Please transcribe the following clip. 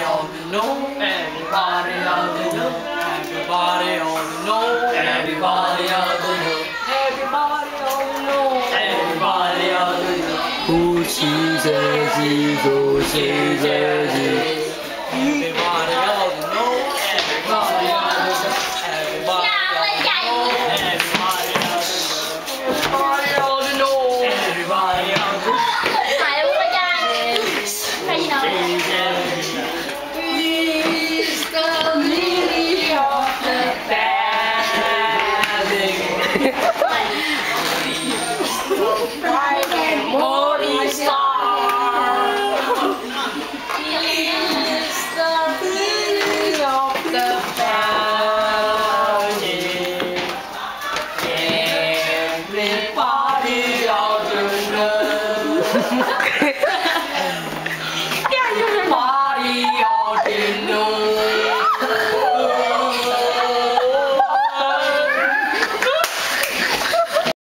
ought to know. Everybody ought to know. Everybody ought to know. Everybody ought to know. Everybody ought to know. Everybody ought to know. Who sees as he goes, sees as he. Everybody ought to know. Everybody ought to know. Everybody ought to know. Everybody ought to know. Everybody ought to know. Hãy uống qua cha. Hay gì nào? He's the lily of the valley. Bright and morning star. He's the lily of the valley. Everybody ought to know. Everybody ought to know.